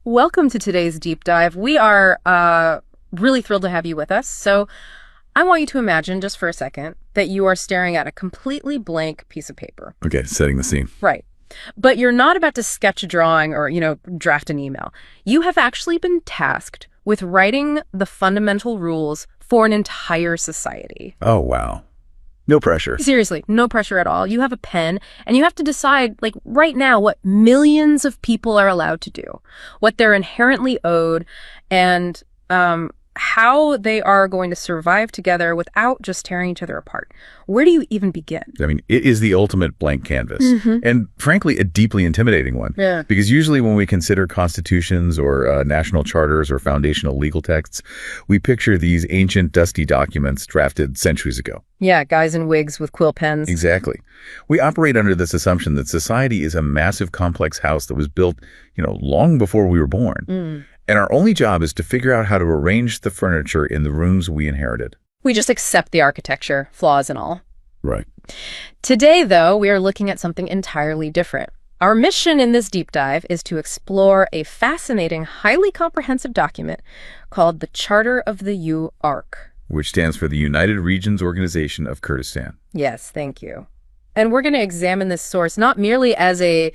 Welcome to today's deep dive. We are really thrilled to have you with us. So I want you to imagine just for a second that you are staring at a completely blank piece of paper. Okay, setting the scene. Right. But you're not about to sketch a drawing or, draft an email. You have actually been tasked with writing the fundamental rules for an entire society. Oh, wow. No pressure. Seriously, no pressure at all. You have a pen and you have to decide, right now, what millions of people are allowed to do, what they're inherently owed, and how they are going to survive together without just tearing each other apart. Where do you even begin? I mean, it is the ultimate blank canvas. And frankly, a deeply intimidating one. Yeah. Because usually when we consider constitutions or national charters or foundational legal texts, we picture these ancient, dusty documents drafted centuries ago. Yeah, guys in wigs with quill pens. Exactly. We operate under this assumption that society is a massive, complex house that was built, long before we were born. And our only job is to figure out how to arrange the furniture in the rooms we inherited. We just accept the architecture, flaws and all. Right. Today, though, we are looking at something entirely different. Our mission in this deep dive is to explore a fascinating, highly comprehensive document called the Charter of the UARC. Which stands for the United Regions Organization of Kurdistan. Yes, thank you. And we're going to examine this source not merely as a,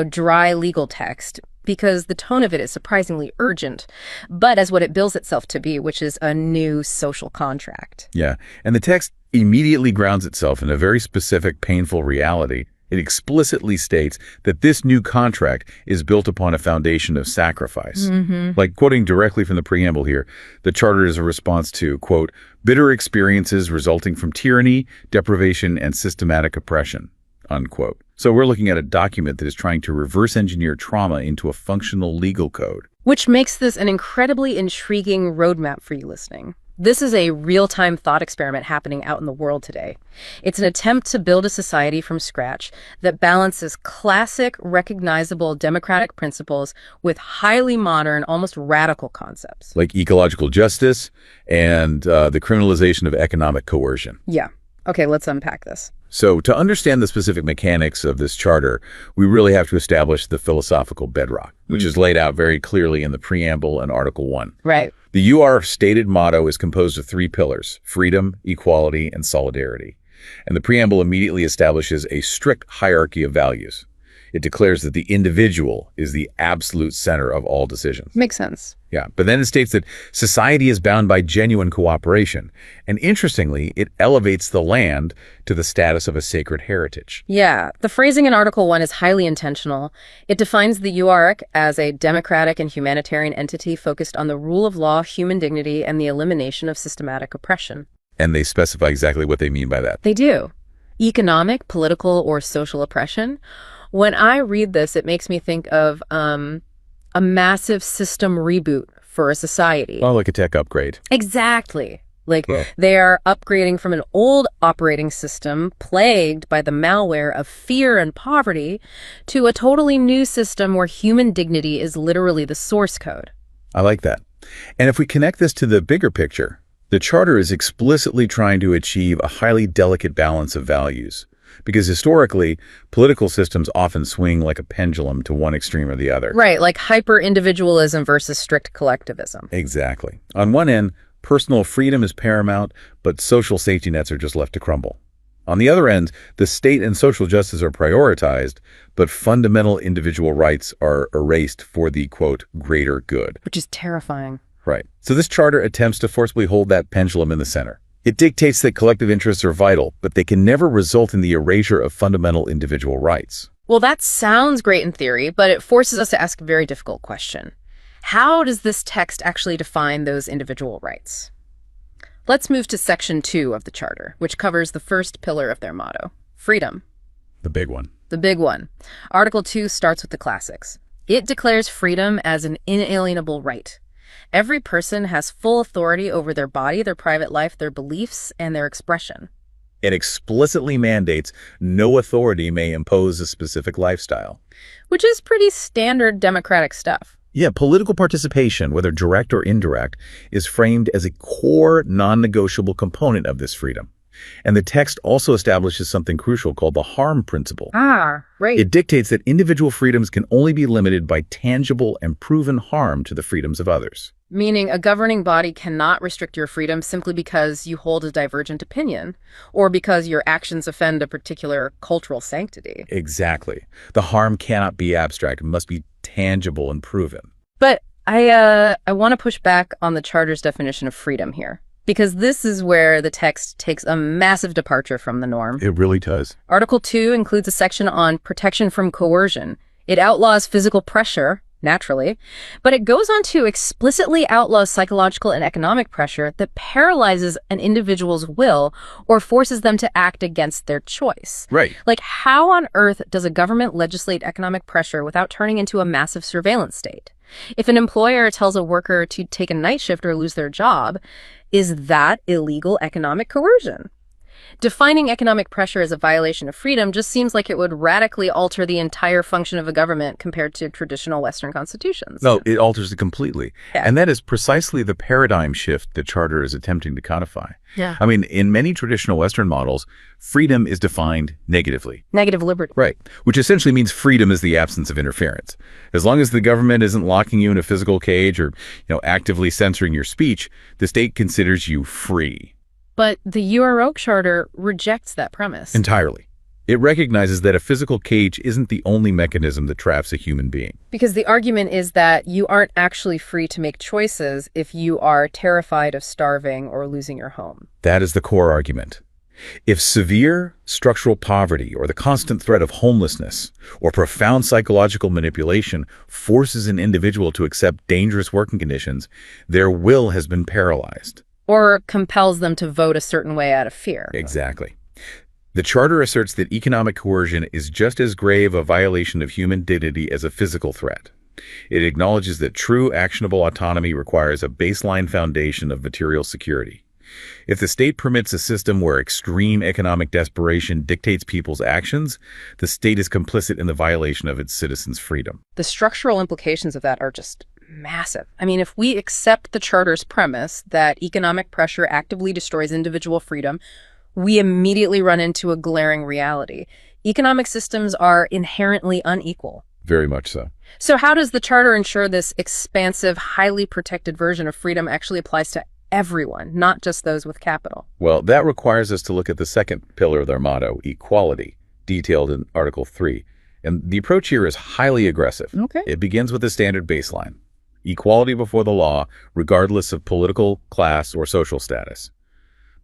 dry legal text, because the tone of it is surprisingly urgent, but as what it bills itself to be, which is a new social contract. Yeah, and the text immediately grounds itself in a very specific, painful reality. It explicitly states that this new contract is built upon a foundation of sacrifice. Like quoting directly from the preamble here, the charter is a response to, quote, bitter experiences resulting from tyranny, deprivation, and systematic oppression, unquote. So we're looking at a document that is trying to reverse engineer trauma into a functional legal code. Which makes this an incredibly intriguing roadmap for you listening. This is a real-time thought experiment happening out in the world today. It's an attempt to build a society from scratch that balances classic, recognizable democratic principles with highly modern, almost radical concepts. Like ecological justice and the criminalization of economic coercion. Yeah. Okay, let's unpack this. So to understand the specific mechanics of this charter, we really have to establish the philosophical bedrock, which is laid out very clearly in the preamble and Article 1. Right. The UR stated motto is composed of 3 pillars: freedom, equality, and solidarity. And the preamble immediately establishes a strict hierarchy of values. It declares that the individual is the absolute center of all decisions. Makes sense. Yeah, but then it states that society is bound by genuine cooperation. And interestingly, it elevates the land to the status of a sacred heritage. Yeah, the phrasing in Article 1 is highly intentional. It defines the UARC as a democratic and humanitarian entity focused on the rule of law, human dignity, and the elimination of systematic oppression. And they specify exactly what they mean by that. They do. Economic, political, or social oppression. When I read this, it makes me think of a massive system reboot for a society. Oh, like a tech upgrade. Exactly. They are upgrading from an old operating system plagued by the malware of fear and poverty to a totally new system where human dignity is literally the source code. I like that. And if we connect this to the bigger picture, the Charter is explicitly trying to achieve a highly delicate balance of values. Because historically, political systems often swing like a pendulum to one extreme or the other. Right, like hyper-individualism versus strict collectivism. Exactly. On one end, personal freedom is paramount, but social safety nets are just left to crumble. On the other end, the state and social justice are prioritized, but fundamental individual rights are erased for the, quote, greater good. Which is terrifying. Right. So this charter attempts to forcibly hold that pendulum in the center. It dictates that collective interests are vital, but they can never result in the erasure of fundamental individual rights. Well, that sounds great in theory, but it forces us to ask a very difficult question. How does this text actually define those individual rights? Let's move to Section 2 of the Charter, which covers the first pillar of their motto, freedom. The big one. The big one. Article 2 starts with the classics. It declares freedom as an inalienable right. Every person has full authority over their body, their private life, their beliefs, and their expression. It explicitly mandates no authority may impose a specific lifestyle. Which is pretty standard democratic stuff. Yeah, political participation, whether direct or indirect, is framed as a core, non-negotiable component of this freedom. And the text also establishes something crucial called the harm principle. Ah, right. It dictates that individual freedoms can only be limited by tangible and proven harm to the freedoms of others. Meaning a governing body cannot restrict your freedom simply because you hold a divergent opinion or because your actions offend a particular cultural sanctity. Exactly. The harm cannot be abstract. It must be tangible and proven. But I want to push back on the Charter's definition of freedom here, because this is where the text takes a massive departure from the norm. It really does. Article 2 includes a section on protection from coercion. It outlaws physical pressure, naturally, but it goes on to explicitly outlaw psychological and economic pressure that paralyzes an individual's will or forces them to act against their choice. Right. Like, how on earth does a government legislate economic pressure without turning into a massive surveillance state? If an employer tells a worker to take a night shift or lose their job, is that illegal economic coercion? Defining economic pressure as a violation of freedom just seems like it would radically alter the entire function of a government compared to traditional Western constitutions. No, it alters it completely. Yeah. And that is precisely the paradigm shift the Charter is attempting to codify. Yeah. I mean, in many traditional Western models, freedom is defined negatively. Negative liberty. Right. Which essentially means freedom is the absence of interference. As long as the government isn't locking you in a physical cage or, actively censoring your speech, the state considers you free. But the URO Charter rejects that premise. Entirely. It recognizes that a physical cage isn't the only mechanism that traps a human being. Because the argument is that you aren't actually free to make choices if you are terrified of starving or losing your home. That is the core argument. If severe structural poverty or the constant threat of homelessness or profound psychological manipulation forces an individual to accept dangerous working conditions, their will has been paralyzed. Or compels them to vote a certain way out of fear. Exactly. The Charter asserts that economic coercion is just as grave a violation of human dignity as a physical threat. It acknowledges that true actionable autonomy requires a baseline foundation of material security. If the state permits a system where extreme economic desperation dictates people's actions, the state is complicit in the violation of its citizens' freedom. The structural implications of that are just massive. I mean, if we accept the Charter's premise that economic pressure actively destroys individual freedom, we immediately run into a glaring reality. Economic systems are inherently unequal. Very much so. So how does the Charter ensure this expansive, highly protected version of freedom actually applies to everyone, not just those with capital? Well, that requires us to look at the second pillar of their motto, equality, detailed in Article 3. And the approach here is highly aggressive. Okay. It begins with a standard baseline. Equality before the law, regardless of political, class, or social status.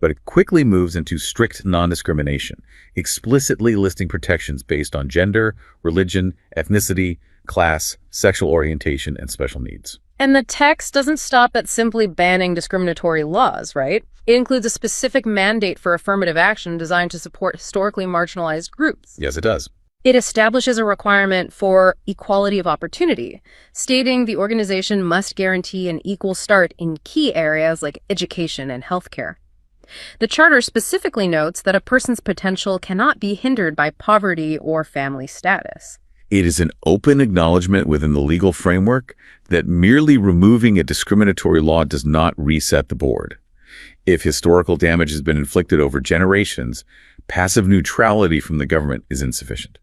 But it quickly moves into strict non-discrimination, explicitly listing protections based on gender, religion, ethnicity, class, sexual orientation, and special needs. And the text doesn't stop at simply banning discriminatory laws, right? It includes a specific mandate for affirmative action designed to support historically marginalized groups. Yes, it does. It establishes a requirement for equality of opportunity, stating the organization must guarantee an equal start in key areas like education and healthcare. The Charter specifically notes that a person's potential cannot be hindered by poverty or family status. It is an open acknowledgement within the legal framework that merely removing a discriminatory law does not reset the board. If historical damage has been inflicted over generations, passive neutrality from the government is insufficient.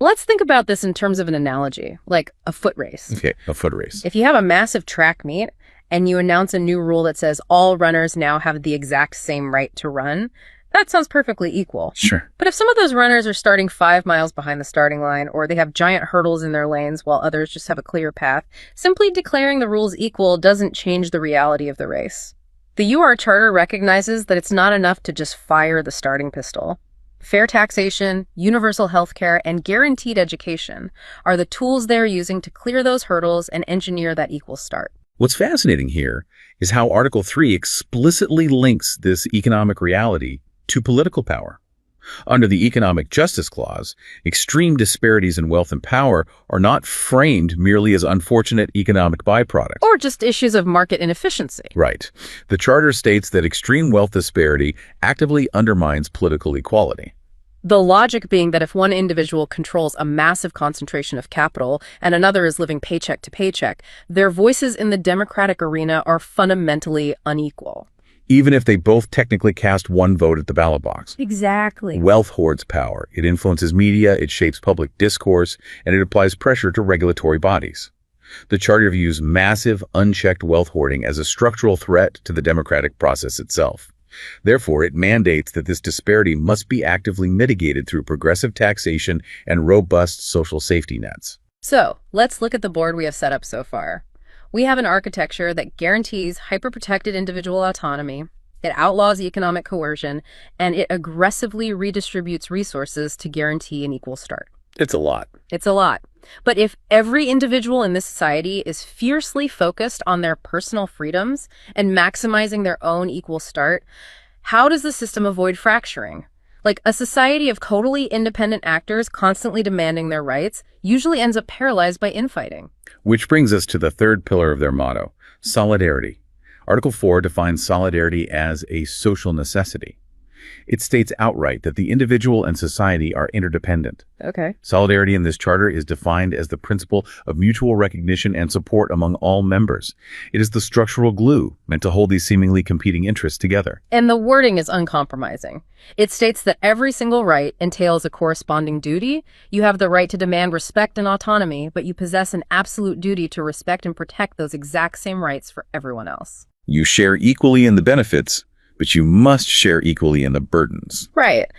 Let's think about this in terms of an analogy, like a foot race. Okay, a foot race. If you have a massive track meet and you announce a new rule that says all runners now have the exact same right to run, that sounds perfectly equal. Sure. But if some of those runners are starting 5 miles behind the starting line, or they have giant hurdles in their lanes while others just have a clear path, simply declaring the rules equal doesn't change the reality of the race. The UR Charter recognizes that it's not enough to just fire the starting pistol. Fair taxation, universal health care, and guaranteed education are the tools they're using to clear those hurdles and engineer that equal start. What's fascinating here is how Article 3 explicitly links this economic reality to political power. Under the Economic Justice Clause, extreme disparities in wealth and power are not framed merely as unfortunate economic byproducts. Or just issues of market inefficiency. Right. The Charter states that extreme wealth disparity actively undermines political equality. The logic being that if one individual controls a massive concentration of capital and another is living paycheck to paycheck, their voices in the democratic arena are fundamentally unequal. even if they both technically cast one vote at the ballot box. Exactly. Wealth hoards power. It influences media, it shapes public discourse, and it applies pressure to regulatory bodies. The Charter views massive, unchecked wealth hoarding as a structural threat to the democratic process itself. Therefore, it mandates that this disparity must be actively mitigated through progressive taxation and robust social safety nets. So, let's look at the board we have set up so far. We have an architecture that guarantees hyper-protected individual autonomy, it outlaws economic coercion, and it aggressively redistributes resources to guarantee an equal start. It's a lot. It's a lot. But if every individual in this society is fiercely focused on their personal freedoms and maximizing their own equal start, how does the system avoid fracturing? Like, a society of totally independent actors constantly demanding their rights usually ends up paralyzed by infighting. Which brings us to the third pillar of their motto, solidarity. Article 4 defines solidarity as a social necessity. It states outright that the individual and society are interdependent. Okay. Solidarity in this charter is defined as the principle of mutual recognition and support among all members. It is the structural glue meant to hold these seemingly competing interests together. And the wording is uncompromising. It states that every single right entails a corresponding duty. You have the right to demand respect and autonomy, but you possess an absolute duty to respect and protect those exact same rights for everyone else. You share equally in the benefits, but you must share equally in the burdens. Right.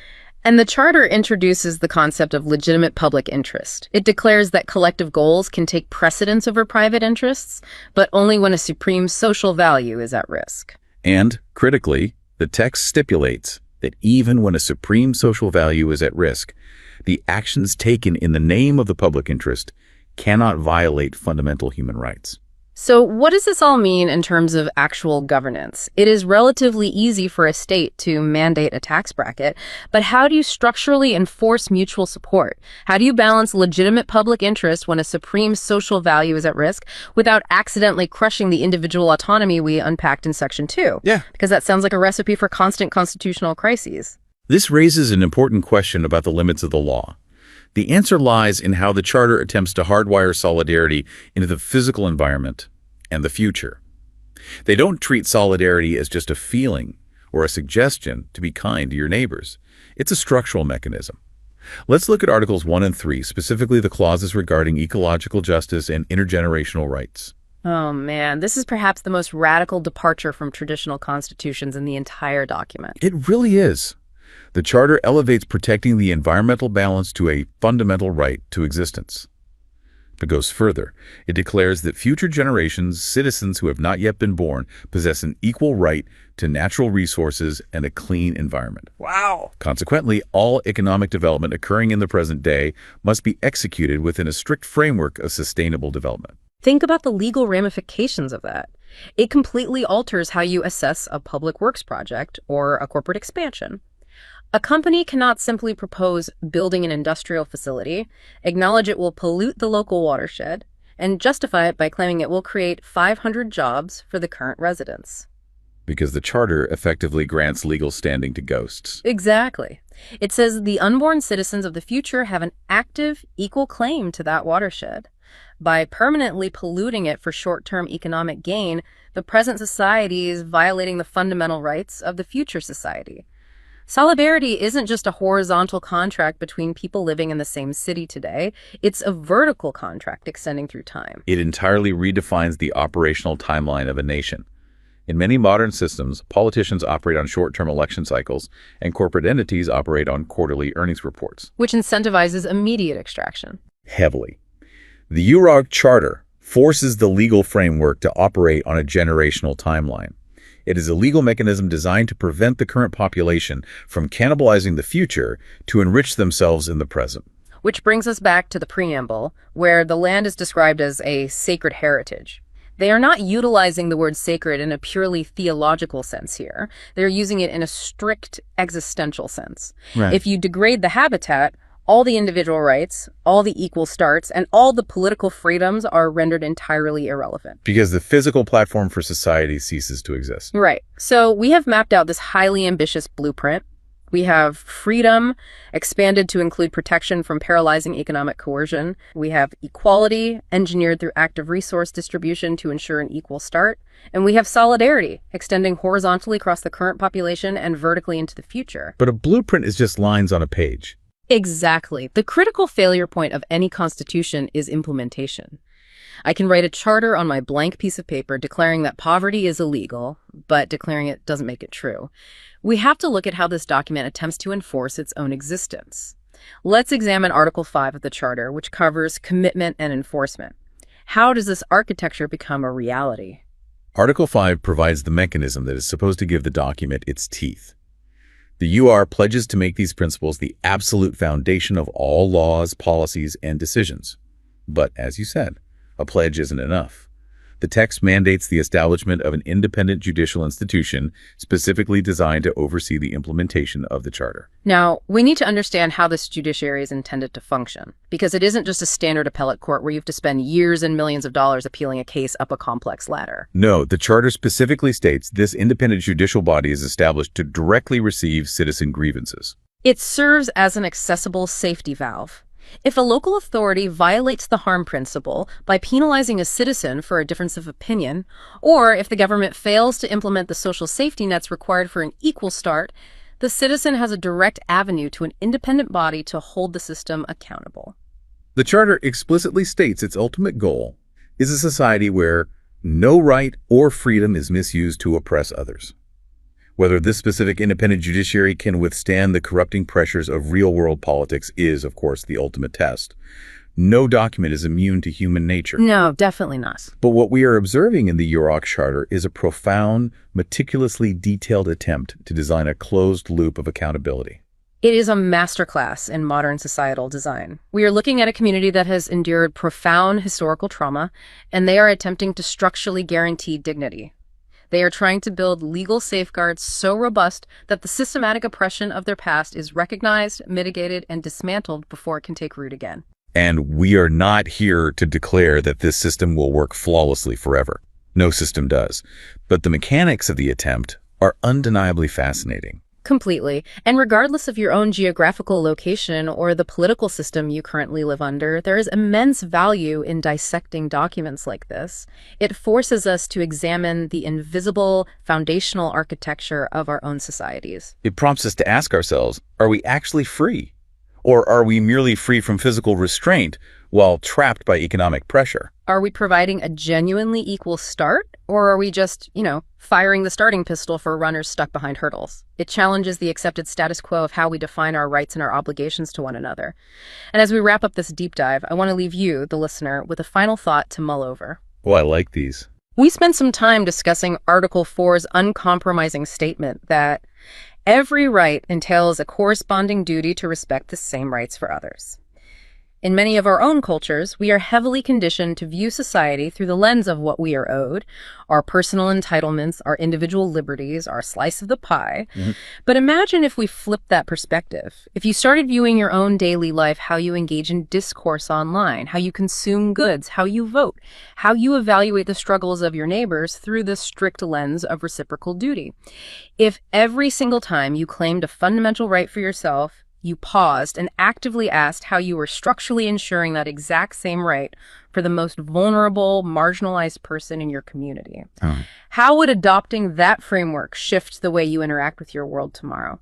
And the Charter introduces the concept of legitimate public interest. It declares that collective goals can take precedence over private interests, but only when a supreme social value is at risk. And, critically, the text stipulates that even when a supreme social value is at risk, the actions taken in the name of the public interest cannot violate fundamental human rights. So what does this all mean in terms of actual governance? It is relatively easy for a state to mandate a tax bracket, but how do you structurally enforce mutual support? How do you balance legitimate public interest when a supreme social value is at risk without accidentally crushing the individual autonomy we unpacked in Section 2? Yeah. Because that sounds like a recipe for constant constitutional crises. This raises an important question about the limits of the law. The answer lies in how the Charter attempts to hardwire solidarity into the physical environment and the future. They don't treat solidarity as just a feeling or a suggestion to be kind to your neighbors. It's a structural mechanism. Let's look at Articles 1 and 3, specifically the clauses regarding ecological justice and intergenerational rights. Oh man, this is perhaps the most radical departure from traditional constitutions in the entire document. It really is. The Charter elevates protecting the environmental balance to a fundamental right to existence. It goes further. It declares that future generations, citizens who have not yet been born, possess an equal right to natural resources and a clean environment. Wow. Consequently, all economic development occurring in the present day must be executed within a strict framework of sustainable development. Think about the legal ramifications of that. It completely alters how you assess a public works project or a corporate expansion. A company cannot simply propose building an industrial facility, acknowledge it will pollute the local watershed, and justify it by claiming it will create 500 jobs for the current residents. Because the Charter effectively grants legal standing to ghosts. Exactly. It says the unborn citizens of the future have an active, equal claim to that watershed. By permanently polluting it for short-term economic gain, the present society is violating the fundamental rights of the future society. Solidarity isn't just a horizontal contract between people living in the same city today. It's a vertical contract extending through time. It entirely redefines the operational timeline of a nation. In many modern systems, politicians operate on short-term election cycles, and corporate entities operate on quarterly earnings reports. Which incentivizes immediate extraction. Heavily. The UROC Charter forces the legal framework to operate on a generational timeline. It is a legal mechanism designed to prevent the current population from cannibalizing the future to enrich themselves in the present. Which brings us back to the preamble, where the land is described as a sacred heritage. They are not utilizing the word sacred in a purely theological sense here. They're using it in a strict existential sense. Right. If you degrade the habitat, all the individual rights, all the equal starts, and all the political freedoms are rendered entirely irrelevant. Because the physical platform for society ceases to exist. Right. So we have mapped out this highly ambitious blueprint. We have freedom, expanded to include protection from paralyzing economic coercion. We have equality, engineered through active resource distribution to ensure an equal start. And we have solidarity, extending horizontally across the current population and vertically into the future. But a blueprint is just lines on a page. Exactly. The critical failure point of any constitution is implementation. I can write a charter on my blank piece of paper declaring that poverty is illegal, but declaring it doesn't make it true. We have to look at how this document attempts to enforce its own existence. Let's examine Article 5 of the Charter, which covers commitment and enforcement. How does this architecture become a reality? Article 5 provides the mechanism that is supposed to give the document its teeth. The UR pledges to make these principles the absolute foundation of all laws, policies, and decisions. But, as you said, a pledge isn't enough. The text mandates the establishment of an independent judicial institution specifically designed to oversee the implementation of the Charter. Now, we need to understand how this judiciary is intended to function, because it isn't just a standard appellate court where you have to spend years and millions of dollars appealing a case up a complex ladder. No, the Charter specifically states this independent judicial body is established to directly receive citizen grievances. It serves as an accessible safety valve. If a local authority violates the harm principle by penalizing a citizen for a difference of opinion, or if the government fails to implement the social safety nets required for an equal start, the citizen has a direct avenue to an independent body to hold the system accountable. The Charter explicitly states its ultimate goal is a society where no right or freedom is misused to oppress others. Whether this specific independent judiciary can withstand the corrupting pressures of real-world politics is, of course, the ultimate test. No document is immune to human nature. No, definitely not. But what we are observing in the UROC Charter is a profound, meticulously detailed attempt to design a closed loop of accountability. It is a masterclass in modern societal design. We are looking at a community that has endured profound historical trauma, and they are attempting to structurally guarantee dignity. They are trying to build legal safeguards so robust that the systematic oppression of their past is recognized, mitigated, and dismantled before it can take root again. And we are not here to declare that this system will work flawlessly forever. No system does. But the mechanics of the attempt are undeniably fascinating. Completely. And regardless of your own geographical location or the political system you currently live under, there is immense value in dissecting documents like this. It forces us to examine the invisible, foundational architecture of our own societies. It prompts us to ask ourselves, are we actually free? Or are we merely free from physical restraint while trapped by economic pressure? Are we providing a genuinely equal start? Or are we just, firing the starting pistol for runners stuck behind hurdles? It challenges the accepted status quo of how we define our rights and our obligations to one another. And as we wrap up this deep dive, I want to leave you, the listener, with a final thought to mull over. Oh, I like these. We spent some time discussing Article 4's uncompromising statement that every right entails a corresponding duty to respect the same rights for others. In many of our own cultures, we are heavily conditioned to view society through the lens of what we are owed, our personal entitlements, our individual liberties, our slice of the pie. But imagine if we flipped that perspective. If you started viewing your own daily life, how you engage in discourse online, how you consume goods, how you vote, how you evaluate the struggles of your neighbors through the strict lens of reciprocal duty. If every single time you claimed a fundamental right for yourself, you paused and actively asked how you were structurally ensuring that exact same right for the most vulnerable, marginalized person in your community. How would adopting that framework shift the way you interact with your world tomorrow?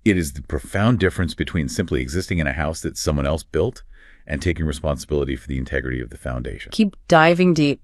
It is the profound difference between simply existing in a house that someone else built and taking responsibility for the integrity of the foundation. Keep diving deep.